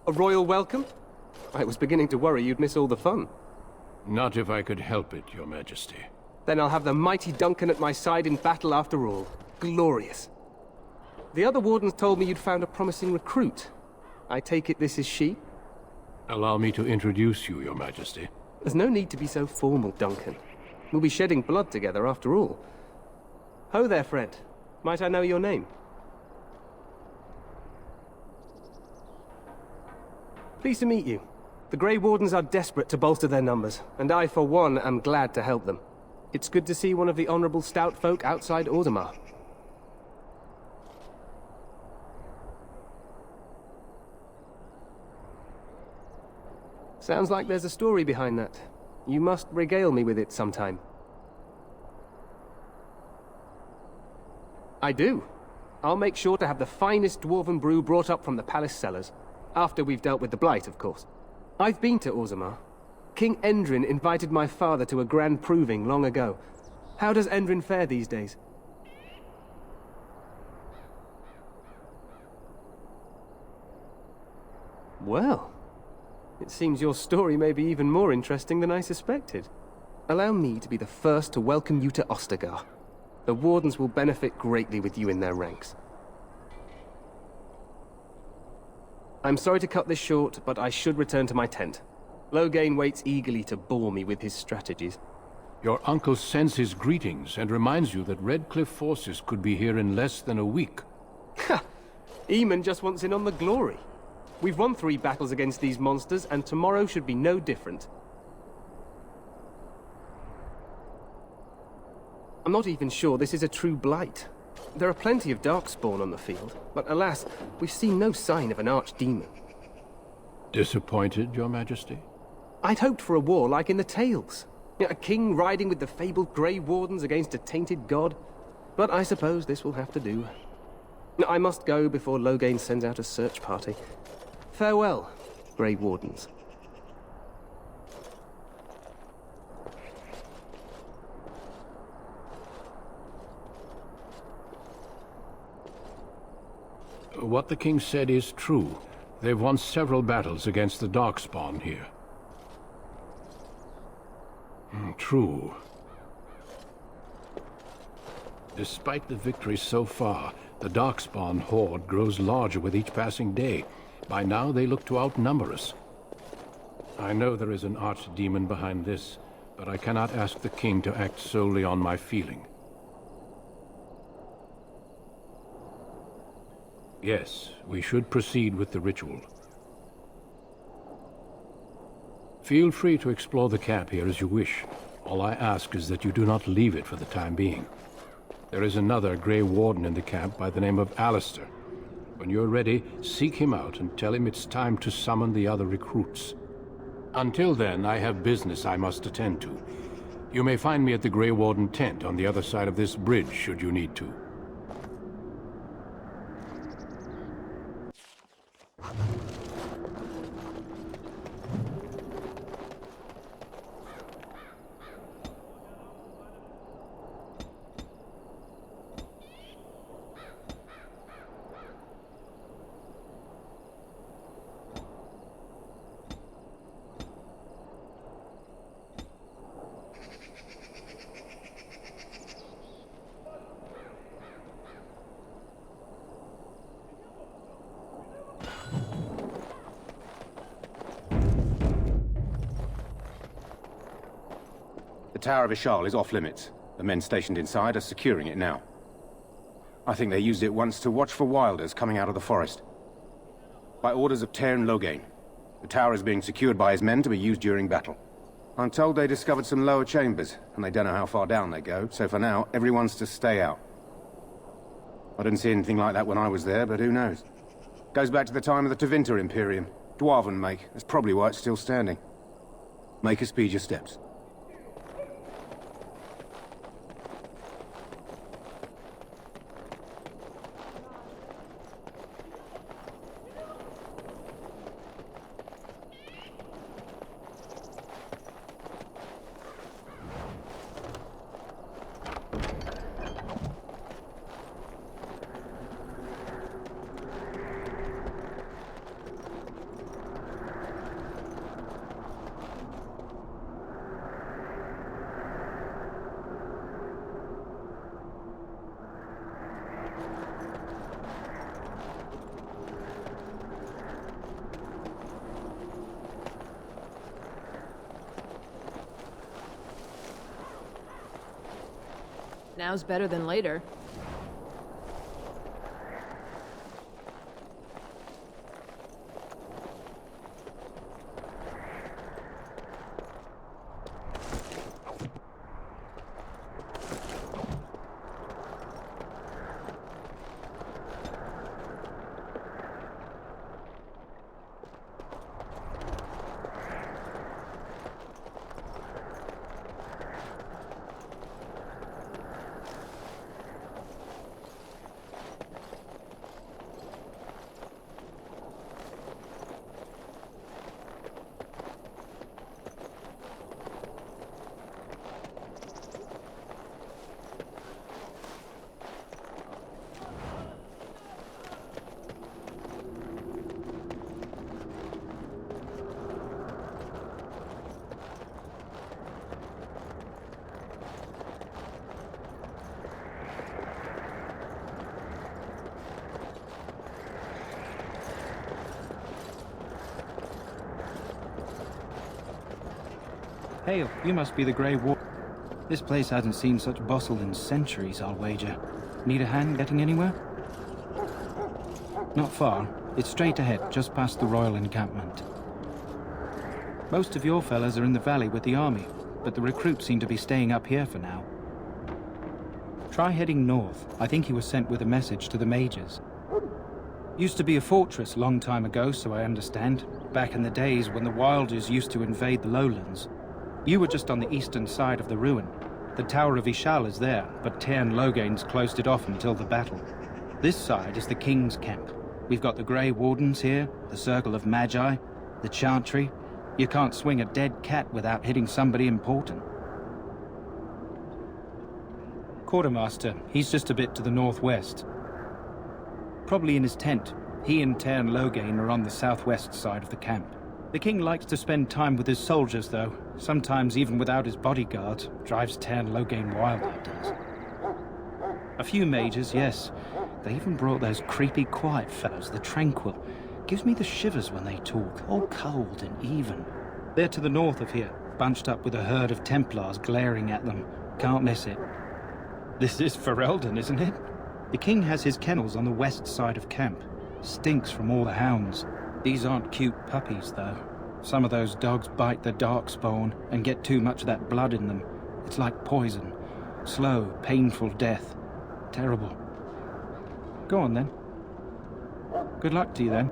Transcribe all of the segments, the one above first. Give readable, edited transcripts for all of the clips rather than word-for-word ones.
A royal welcome? I was beginning to worry you'd miss all the fun. Not if I could help it, Your Majesty. Then I'll have the mighty Duncan at my side in battle after all. Glorious. The other Wardens told me you'd found a promising recruit. I take it this is she? Allow me to introduce you, Your Majesty. There's no need to be so formal, Duncan. We'll be shedding blood together after all. Ho there, friend. Might I know your name? Pleased to meet you. The Grey Wardens are desperate to bolster their numbers, and I, for one, am glad to help them. It's good to see one of the honorable stout folk outside Orzammar. Sounds like there's a story behind that. You must regale me with it sometime. I do. I'll make sure to have the finest dwarven brew brought up from the palace cellars. After we've dealt with the blight, of course. I've been to Orzammar. King Endrin invited my father to a grand proving long ago. How does Endrin fare these days? Well, it seems your story may be even more interesting than I suspected. Allow me to be the first to welcome you to Ostagar. The Wardens will benefit greatly with you in their ranks. I'm sorry to cut this short, but I should return to my tent. Loghain waits eagerly to bore me with his strategies. Your uncle sends his greetings and reminds you that Redcliffe forces could be here in less than a week. Ha! Eamon just wants in on the glory. We've won 3 battles against these monsters, and tomorrow should be no different. I'm not even sure this is a true blight. There are plenty of darkspawn on the field, but alas, we've seen no sign of an archdemon. Disappointed, Your Majesty? I'd hoped for a war like in the tales. A king riding with the fabled Grey Wardens against a tainted god. But I suppose this will have to do. I must go before Loghain sends out a search party. Farewell, Grey Wardens. What the king said is true. They've won several battles against the Darkspawn here. True. Despite the victories so far, the Darkspawn horde grows larger with each passing day. By now, they look to outnumber us. I know there is an archdemon behind this, but I cannot ask the king to act solely on my feeling. Yes, we should proceed with the ritual. Feel free to explore the camp here as you wish. All I ask is that you do not leave it for the time being. There is another Grey Warden in the camp by the name of Alistair. When you're ready, seek him out and tell him it's time to summon the other recruits. Until then, I have business I must attend to. You may find me at the Grey Warden tent on the other side of this bridge, should you need to. The Tower of Ishal is off limits. The men stationed inside are securing it now. I think they used it once to watch for wilders coming out of the forest. By orders of Tairn Loghain, the tower is being secured by his men to be used during battle. I'm told they discovered some lower chambers, and they don't know how far down they go, so for now, everyone's to stay out. I didn't see anything like that when I was there, but who knows? Goes back to the time of the Tevinter Imperium. Dwarven make. That's probably why it's still standing. Make us speed your steps. Now's better than later. Hail, you must be the Grey Warden. This place hasn't seen such bustle in centuries, I'll wager. Need a hand getting anywhere? Not far. It's straight ahead, just past the royal encampment. Most of your fellas are in the valley with the army, but the recruits seem to be staying up here for now. Try heading north. I think he was sent with a message to the mages. Used to be a fortress long time ago, so I understand. Back in the days when the Wilders used to invade the lowlands. You were just on the eastern side of the ruin. The Tower of Ishal is there, but Tairn Logain's closed it off until the battle. This side is the King's camp. We've got the Grey Wardens here, the Circle of Magi, the Chantry. You can't swing a dead cat without hitting somebody important. Quartermaster, he's just a bit to the northwest. Probably in his tent. He and Tairn Logain are on the southwest side of the camp. The king likes to spend time with his soldiers, though. Sometimes even without his bodyguards. Drives Tairn Logain wild, that does. A few mages, yes. They even brought those creepy quiet fellows, the Tranquil. Gives me the shivers when they talk, all cold and even. They're to the north of here, bunched up with a herd of Templars glaring at them. Can't miss it. This is Ferelden, isn't it? The king has his kennels on the west side of camp. Stinks from all the hounds. These aren't cute puppies, though. Some of those dogs bite the darkspawn and get too much of that blood in them. It's like poison. Slow, painful death. Terrible. Go on, then. Good luck to you, then.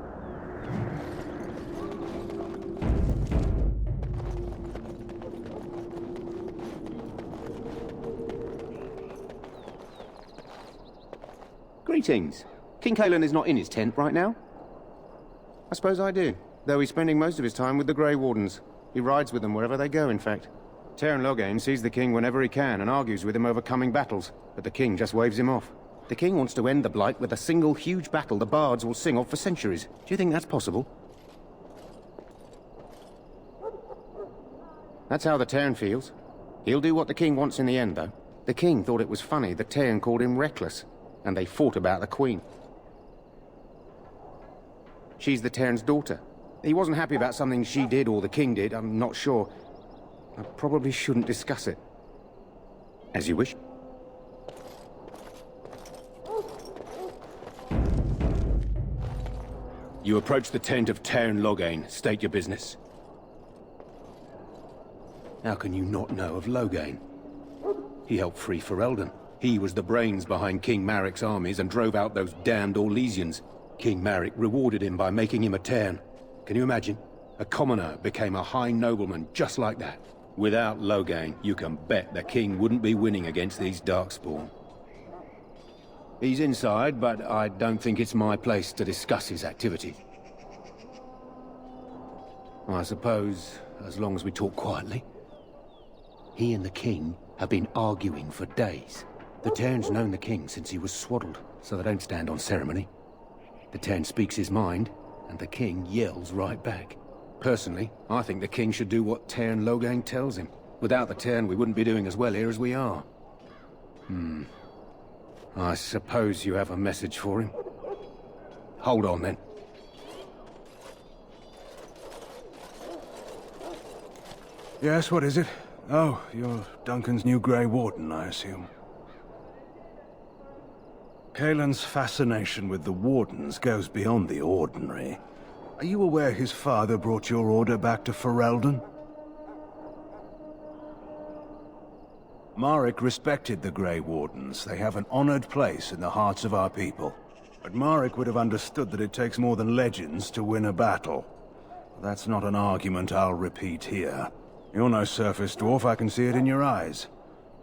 Greetings. King Cailan is not in his tent right now? I suppose I do, though he's spending most of his time with the Grey Wardens. He rides with them wherever they go, in fact. Tairn Logain sees the king whenever he can and argues with him over coming battles, but the king just waves him off. The king wants to end the Blight with a single huge battle the bards will sing of for centuries. Do you think that's possible? That's how the Tairn feels. He'll do what the king wants in the end, though. The king thought it was funny that Tairn called him reckless, and they fought about the queen. She's the Tairn's daughter. He wasn't happy about something she did or the king did, I'm not sure. I probably shouldn't discuss it. As you wish. You approach the tent of Tairn Logain. State your business. How can you not know of Logain? He helped free Ferelden. He was the brains behind King Maric's armies and drove out those damned Orlesians. King Maric rewarded him by making him a Tairn. Can you imagine? A commoner became a high nobleman just like that. Without Logain, you can bet the king wouldn't be winning against these Darkspawn. He's inside, but I don't think it's my place to discuss his activity. I suppose, as long as we talk quietly. He and the king have been arguing for days. The Tairn's known the king since he was swaddled, so they don't stand on ceremony. The Tairn speaks his mind, and the king yells right back. Personally, I think the king should do what Tairn Logain tells him. Without the Tairn, we wouldn't be doing as well here as we are. I suppose you have a message for him. Hold on, then. Yes, what is it? Oh, you're Duncan's new Grey Warden, I assume. Kaelin's fascination with the Wardens goes beyond the ordinary. Are you aware his father brought your order back to Ferelden? Marek respected the Grey Wardens. They have an honored place in the hearts of our people. But Marek would have understood that it takes more than legends to win a battle. That's not an argument I'll repeat here. You're no surface dwarf, I can see it in your eyes.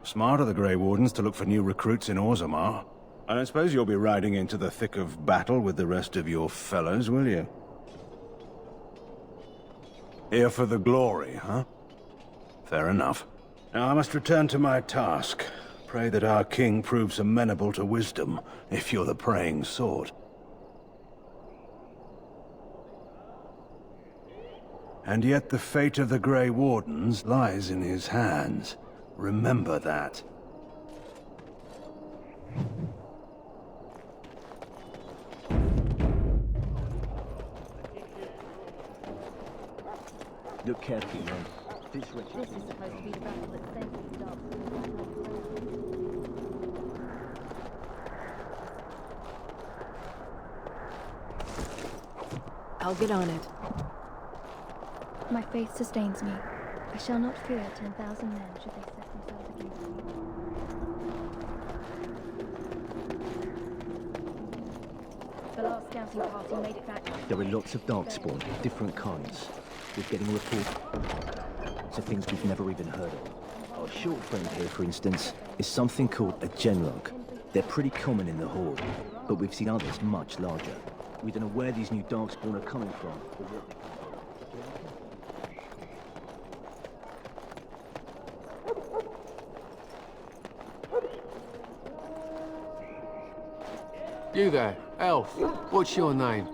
Smart of the Grey Wardens to look for new recruits in Orzammar. I don't suppose you'll be riding into the thick of battle with the rest of your fellows, will you? Here for the glory, huh? Fair enough. Now I must return to my task. Pray that our king proves amenable to wisdom, if you're the praying sort. And yet the fate of the Grey Wardens lies in his hands. Remember that. Look carefully, man. This This is supposed to be the battle that sends these dogs. I'll get on it. My faith sustains me. I shall not fear 10,000 men should they set themselves against me. The last scouting party made it back. There are lots of darkspawn, different kinds. We're getting reports of things we've never even heard of. Our short friend here, for instance, is something called a genlog. They're pretty common in the Horde, but we've seen others much larger. We don't know where these new darkspawn are coming from, or what they You there, elf. What's your name?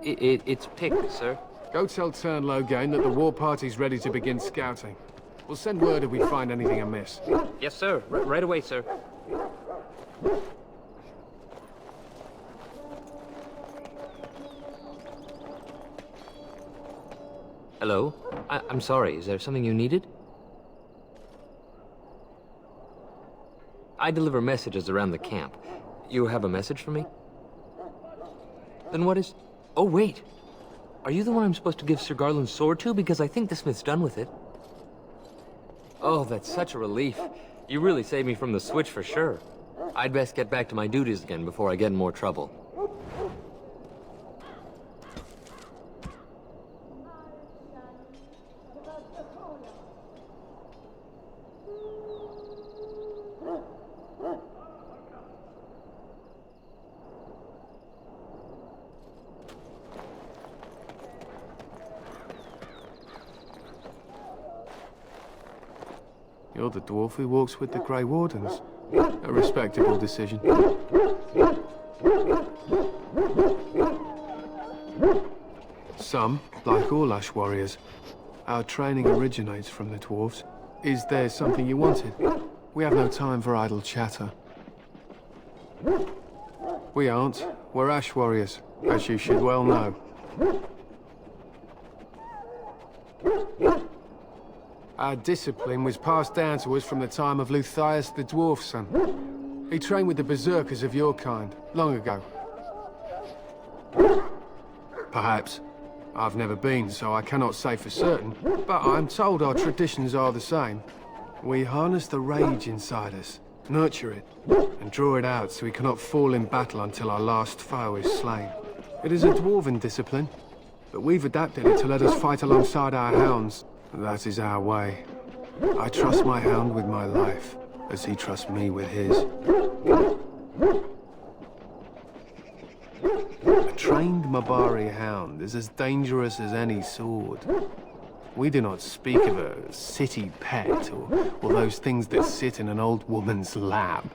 It's Pick, sir. Go tell Tern Logain that the war party's ready to begin scouting. We'll send word if we find anything amiss. Yes, sir. Right away, sir. Hello? I'm sorry, is there something you needed? I deliver messages around the camp. You have a message for me? Then what is... Oh, wait! Are you the one I'm supposed to give Sir Garland's sword to? Because I think the smith's done with it. Oh, that's such a relief. You really saved me from the switch for sure. I'd best get back to my duties again before I get in more trouble. You're the dwarf who walks with the Grey Wardens. A respectable decision. Some, like all Ash warriors, our training originates from the dwarves. Is there something you wanted? We have no time for idle chatter. We aren't. We're Ash warriors, as you should well know. Our discipline was passed down to us from the time of Luthias the Dwarf's son. He trained with the berserkers of your kind, long ago. Perhaps. I've never been, so I cannot say for certain, but I'm told our traditions are the same. We harness the rage inside us, nurture it, and draw it out so we cannot fall in battle until our last foe is slain. It is a dwarven discipline, but we've adapted it to let us fight alongside our hounds. That is our way. I trust my hound with my life, as he trusts me with his. A trained Mabari hound is as dangerous as any sword. We do not speak of a city pet, or those things that sit in an old woman's lap.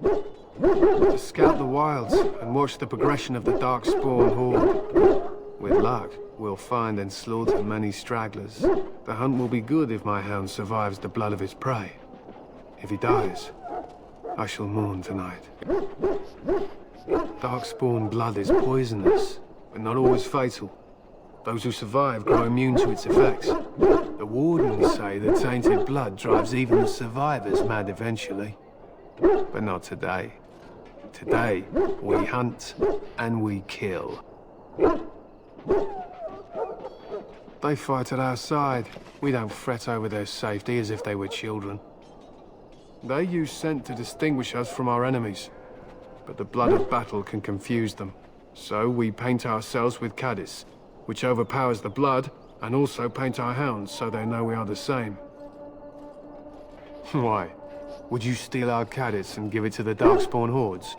To scout the wilds and watch the progression of the Darkspawn horde. With luck, we'll find and slaughter many stragglers. The hunt will be good if my hound survives the blood of his prey. If he dies, I shall mourn tonight. Darkspawn blood is poisonous, but not always fatal. Those who survive grow immune to its effects. The Wardens say that tainted blood drives even the survivors mad eventually. But not today. Today, we hunt and we kill. They fight at our side. We don't fret over their safety as if they were children. They use scent to distinguish us from our enemies, but the blood of battle can confuse them. So we paint ourselves with caddis, which overpowers the blood, and also paint our hounds so they know we are the same. Why? Would you steal our caddis and give it to the Darkspawn hordes?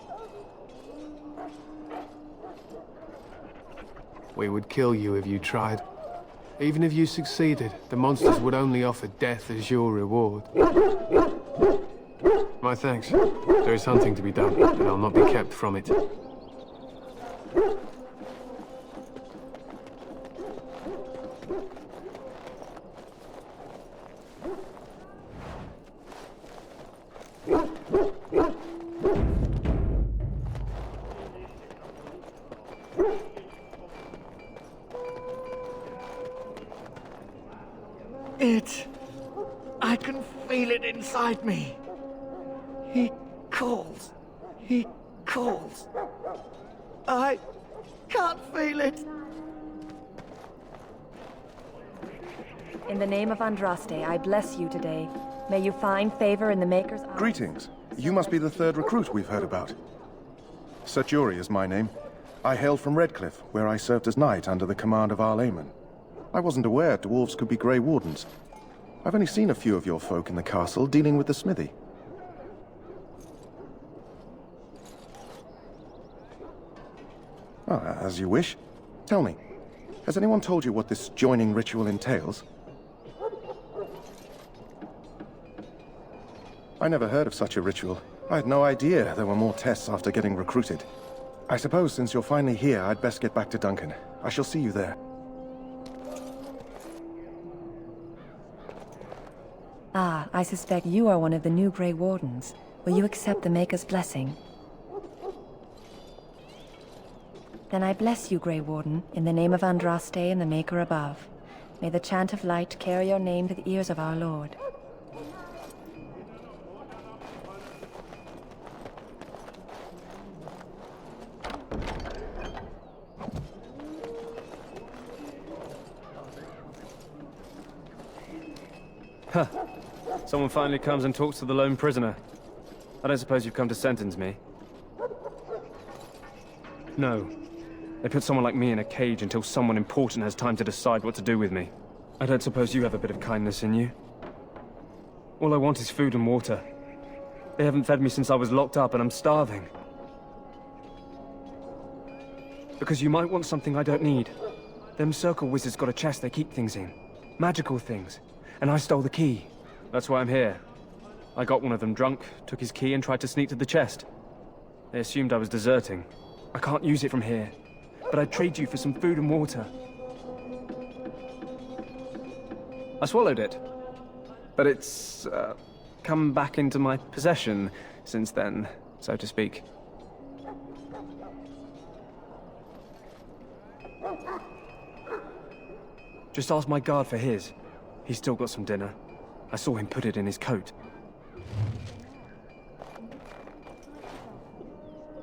We would kill you if you tried. Even if you succeeded, the monsters would only offer death as your reward. My thanks. There is hunting to be done, and I'll not be kept from it. I can feel it inside me. He calls. He calls. I can't feel it. In the name of Andraste, I bless you today. May you find favor in the Maker's eyes. Greetings. You must be the third recruit we've heard about. Serturi is my name. I hail from Redcliffe, where I served as knight under the command of Arl Aemon. I wasn't aware dwarves could be Grey Wardens. I've only seen a few of your folk in the castle dealing with the smithy. As you wish. Tell me, has anyone told you what this joining ritual entails? I never heard of such a ritual. I had no idea there were more tests after getting recruited. I suppose since you're finally here, I'd best get back to Duncan. I shall see you there. Ah, I suspect you are one of the new Grey Wardens. Will you accept the Maker's blessing? Then I bless you, Grey Warden, in the name of Andraste and the Maker above. May the chant of light carry your name to the ears of our Lord. Huh. Someone finally comes and talks to the lone prisoner. I don't suppose you've come to sentence me? No. They put someone like me in a cage until someone important has time to decide what to do with me. I don't suppose you have a bit of kindness in you? All I want is food and water. They haven't fed me since I was locked up and I'm starving. Because you might want something I don't need. Them circle wizards got a chest they keep things in. Magical things. And I stole the key. That's why I'm here. I got one of them drunk, took his key and tried to sneak to the chest. They assumed I was deserting. I can't use it from here. But I'd trade you for some food and water. I swallowed it. But it's, come back into my possession since then, so to speak. Just ask my guard for his. He's still got some dinner. I saw him put it in his coat.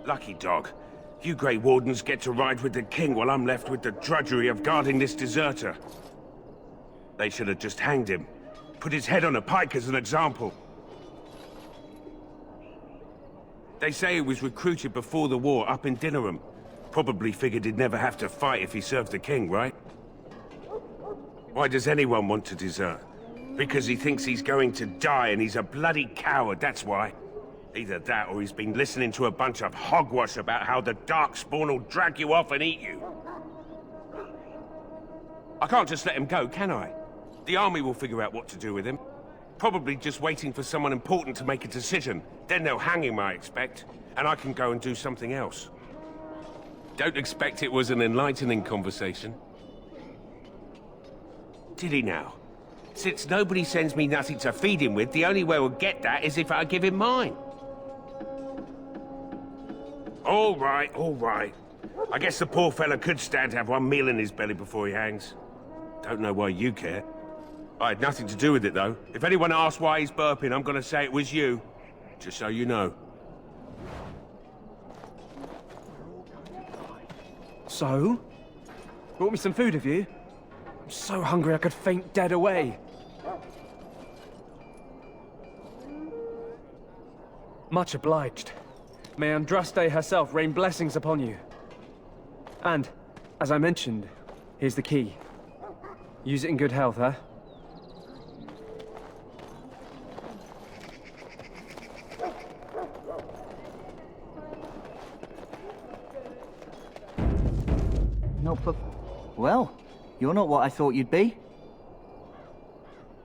Lucky dog. You Grey Wardens get to ride with the king while I'm left with the drudgery of guarding this deserter. They should have just hanged him. Put his head on a pike as an example. They say he was recruited before the war up in Dinnerham. Probably figured he'd never have to fight if he served the king, right? Why does anyone want to desert? Because he thinks he's going to die and he's a bloody coward, that's why. Either that or he's been listening to a bunch of hogwash about how the Darkspawn will drag you off and eat you. I can't just let him go, can I? The army will figure out what to do with him. Probably just waiting for someone important to make a decision. Then they'll hang him, I expect. And I can go and do something else. Don't expect it was an enlightening conversation. Did he now? Since nobody sends me nothing to feed him with, the only way we'll get that is if I give him mine. All right, all right. I guess the poor fella could stand to have one meal in his belly before he hangs. Don't know why you care. I had nothing to do with it, though. If anyone asks why he's burping, I'm gonna say it was you. Just so you know. So? Brought me some food, have you? I'm so hungry I could faint dead away. Much obliged. May Andraste herself rain blessings upon you. And, as I mentioned, here's the key. Use it in good health, huh? No, but... Well, you're not what I thought you'd be.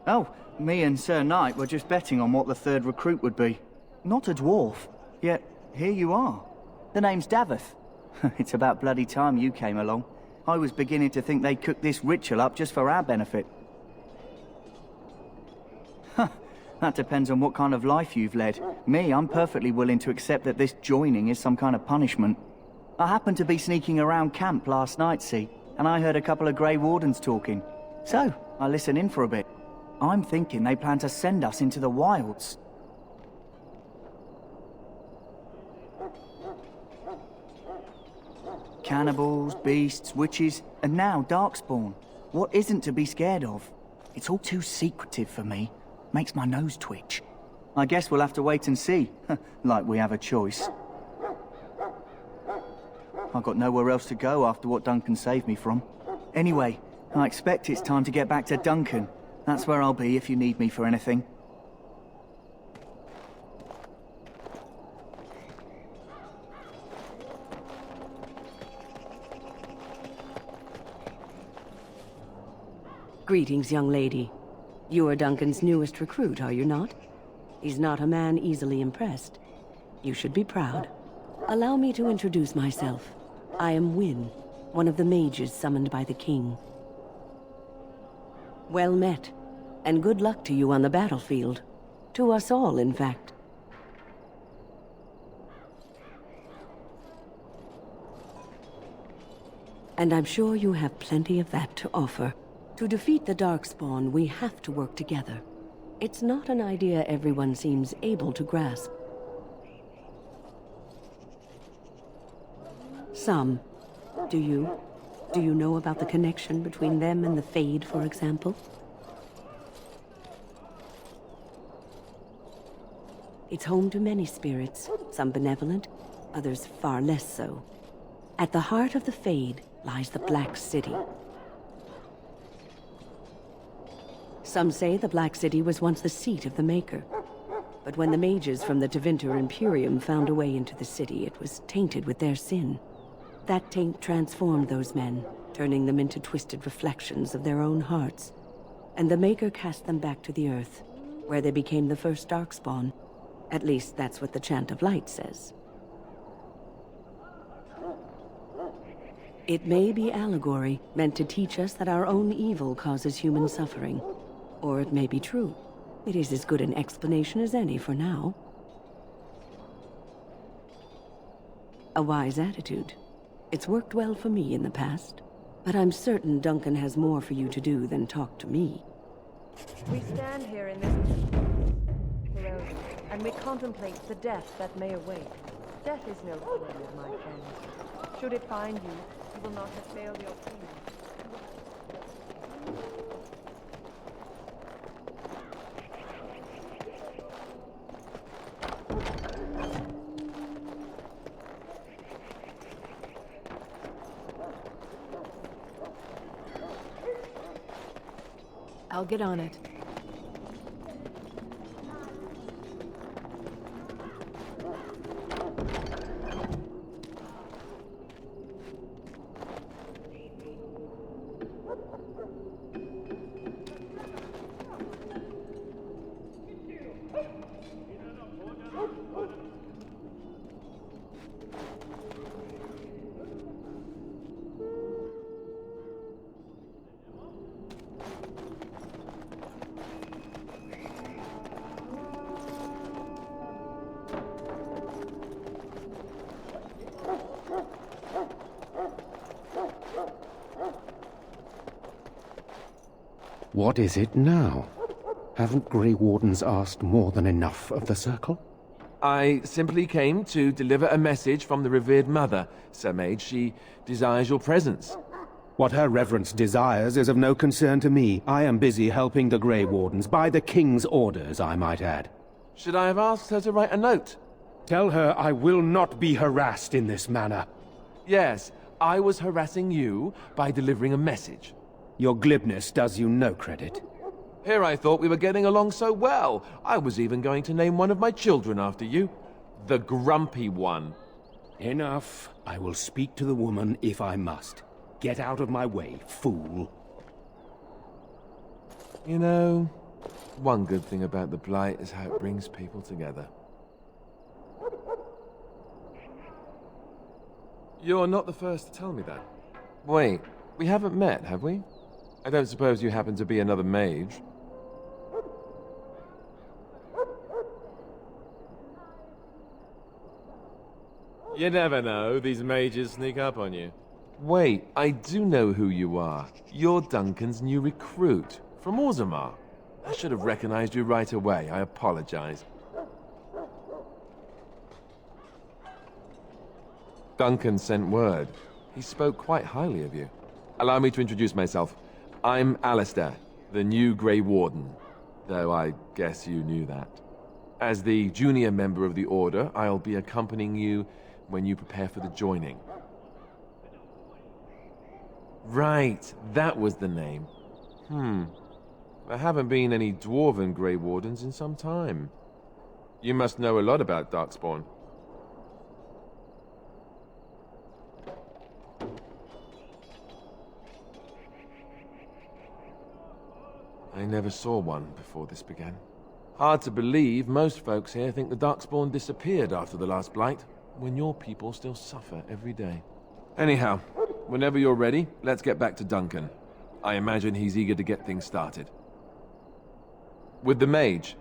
Oh, me and Sir Knight were just betting on what the third recruit would be. Not a dwarf, yet here you are. The name's Daveth. It's about bloody time you came along. I was beginning to think they'd cook this ritual up just for our benefit. Huh, that depends on what kind of life you've led. Me, I'm perfectly willing to accept that this joining is some kind of punishment. I happened to be sneaking around camp last night, see, and I heard a couple of Grey Wardens talking. So, I listened in for a bit. I'm thinking they plan to send us into the wilds. Cannibals, beasts, witches, and now Darkspawn. What isn't to be scared of? It's all too secretive for me. Makes my nose twitch. I guess we'll have to wait and see, like we have a choice. I've got nowhere else to go after what Duncan saved me from. Anyway, I expect it's time to get back to Duncan. That's where I'll be if you need me for anything. Greetings, young lady. You are Duncan's newest recruit, are you not? He's not a man easily impressed. You should be proud. Allow me to introduce myself. I am Wynne, one of the mages summoned by the king. Well met, and good luck to you on the battlefield. To us all, in fact. And I'm sure you have plenty of that to offer. To defeat the Darkspawn, we have to work together. It's not an idea everyone seems able to grasp. Some. Do you? Do you know about the connection between them and the Fade, for example? It's home to many spirits, some benevolent, others far less so. At the heart of the Fade lies the Black City. Some say the Black City was once the seat of the Maker. But when the mages from the Tevinter Imperium found a way into the city, it was tainted with their sin. That taint transformed those men, turning them into twisted reflections of their own hearts. And the Maker cast them back to the Earth, where they became the first Darkspawn. At least that's what the Chant of Light says. It may be allegory, meant to teach us that our own evil causes human suffering. Or it may be true. It is as good an explanation as any for now. A wise attitude. It's worked well for me in the past. But I'm certain Duncan has more for you to do than talk to me. We stand here in this road, and we contemplate the death that may await. Death is no friend, my friend. Should it find you, you will not have failed your king. I'll get on it. What is it now? Haven't Grey Wardens asked more than enough of the Circle? I simply came to deliver a message from the revered mother, Sir Mage. She desires your presence. What her reverence desires is of no concern to me. I am busy helping the Grey Wardens, by the King's orders, I might add. Should I have asked her to write a note? Tell her I will not be harassed in this manner. Yes, I was harassing you by delivering a message. Your glibness does you no credit. Here I thought we were getting along so well. I was even going to name one of my children after you. The Grumpy One. Enough. I will speak to the woman if I must. Get out of my way, fool. You know, one good thing about the Blight is how it brings people together. You're not the first to tell me that. Wait, we haven't met, have we? I don't suppose you happen to be another mage? You never know, these mages sneak up on you. Wait, I do know who you are. You're Duncan's new recruit, from Orzammar. I should have recognized you right away, I apologize. Duncan sent word. He spoke quite highly of you. Allow me to introduce myself. I'm Alistair, the new Grey Warden, though I guess you knew that. As the junior member of the Order, I'll be accompanying you when you prepare for the joining. Right, that was the name. There haven't been any Dwarven Grey Wardens in some time. You must know a lot about Darkspawn. I never saw one before this began. Hard to believe, most folks here think the Darkspawn disappeared after the last Blight, when your people still suffer every day. Anyhow, whenever you're ready, let's get back to Duncan. I imagine he's eager to get things started. With the mage,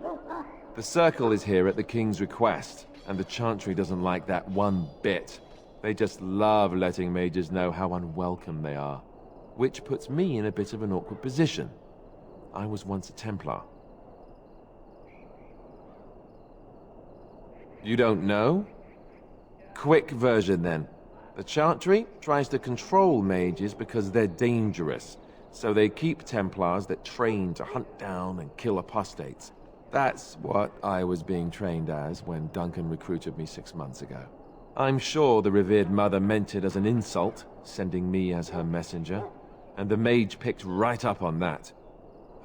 the Circle is here at the King's request, and the Chantry doesn't like that one bit. They just love letting mages know how unwelcome they are, which puts me in a bit of an awkward position. I was once a Templar. You don't know? Quick version then. The Chantry tries to control mages because they're dangerous, so they keep Templars that train to hunt down and kill apostates. That's what I was being trained as when Duncan recruited me 6 months ago. I'm sure the revered mother meant it as an insult, sending me as her messenger, and the mage picked right up on that.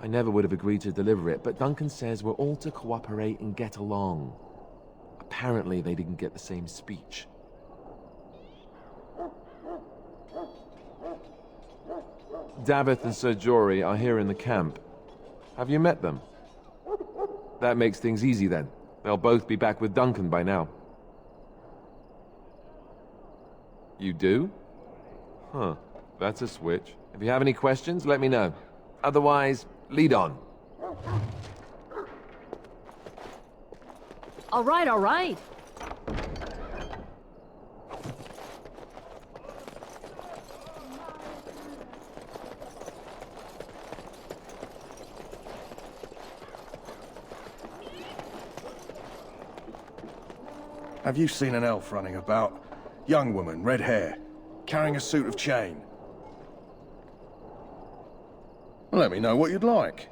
I never would have agreed to deliver it, but Duncan says we're all to cooperate and get along. Apparently they didn't get the same speech. Davith and Sir Jory are here in the camp. Have you met them? That makes things easy then. They'll both be back with Duncan by now. You do? Huh, that's a switch. If you have any questions, let me know. Otherwise, lead on. All right, all right. Have you seen an elf running about? Young woman, red hair, carrying a suit of chain. Well, let me know what you'd like.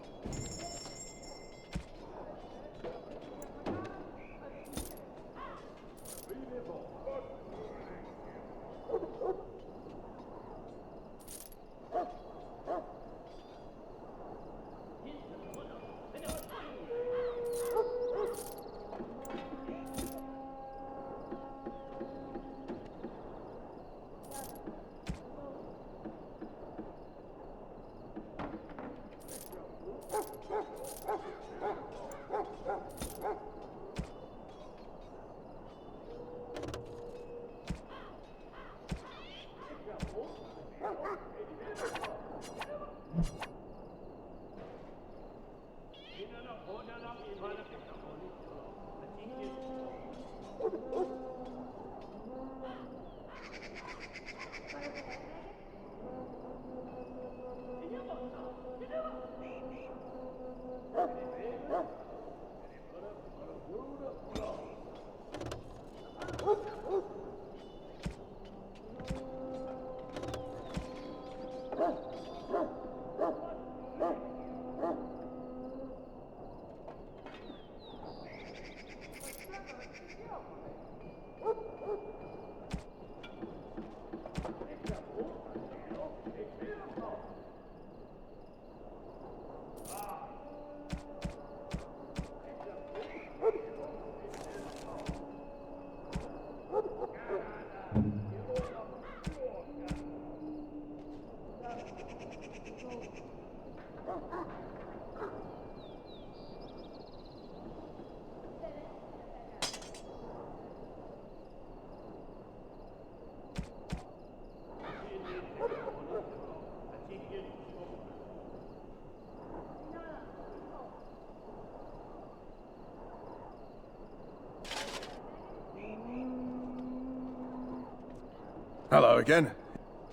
Hello again.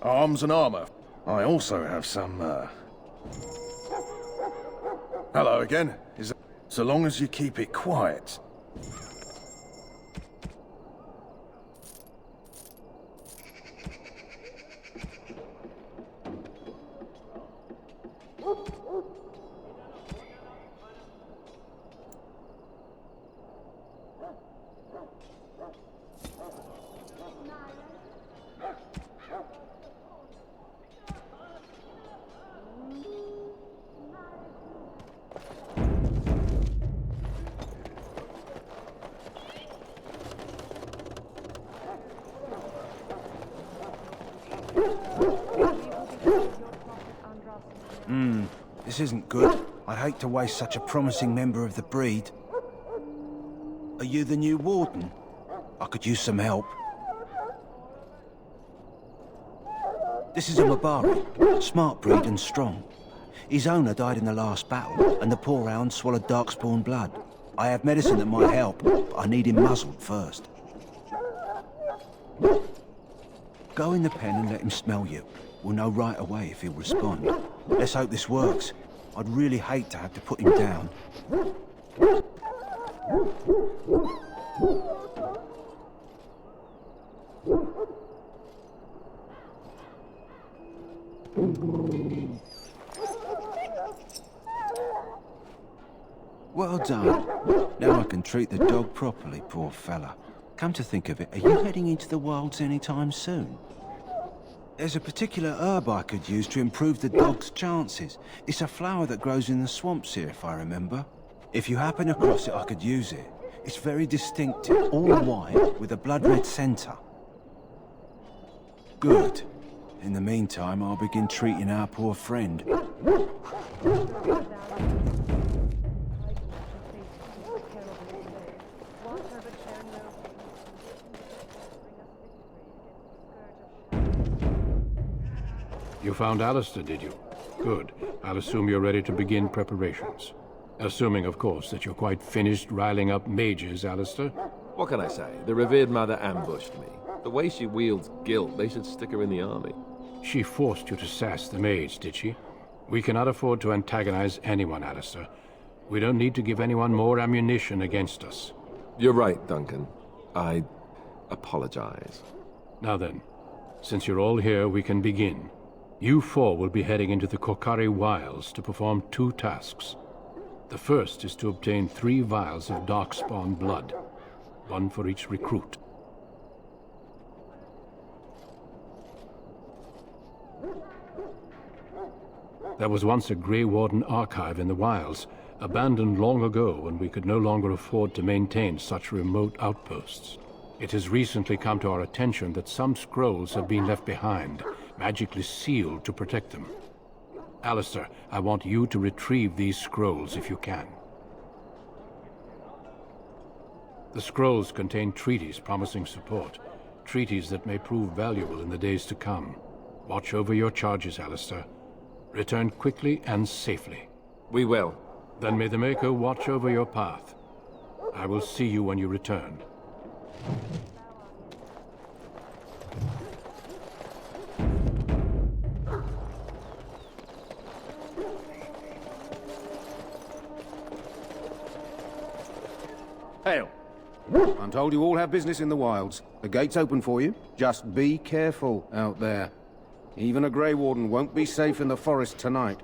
Arms and armor. I also have some, Hello again. So long as you keep it quiet. This isn't good. I'd hate to waste such a promising member of the breed. Are you the new Warden? I could use some help. This is a Mabari, smart breed and strong. His owner died in the last battle, and the poor hound swallowed darkspawn blood. I have medicine that might help, but I need him muzzled first. Go in the pen and let him smell you. We'll know right away if he'll respond. Let's hope this works. I'd really hate to have to put him down. Well done. Now I can treat the dog properly, poor fella. Come to think of it, are you heading into the wilds anytime soon? There's a particular herb I could use to improve the dog's chances. It's a flower that grows in the swamps here, if I remember. If you happen across it, I could use it. It's very distinctive, all white, with a blood-red centre. Good. In the meantime, I'll begin treating our poor friend. You found Alistair, did you? Good. I'll assume you're ready to begin preparations. Assuming, of course, that you're quite finished riling up mages, Alistair. What can I say? The revered mother ambushed me. The way she wields guilt, they should stick her in the army. She forced you to sass the mage, did she? We cannot afford to antagonize anyone, Alistair. We don't need to give anyone more ammunition against us. You're right, Duncan. I apologize. Now then, since you're all here, we can begin. You four will be heading into the Kokari Wilds to perform 2 tasks. The first is to obtain 3 vials of darkspawn blood, 1 for each recruit. There was once a Grey Warden archive in the wilds, abandoned long ago when we could no longer afford to maintain such remote outposts. It has recently come to our attention that some scrolls have been left behind, magically sealed to protect them. Alistair, I want you to retrieve these scrolls if you can. The scrolls contain treaties promising support, treaties that may prove valuable in the days to come. Watch over your charges, Alistair. Return quickly and safely. We will. Then may the Maker watch over your path. I will see you when you return. Hail. I'm told you all have business in the wilds. The gate's open for you. Just be careful out there. Even a Grey Warden won't be safe in the forest tonight.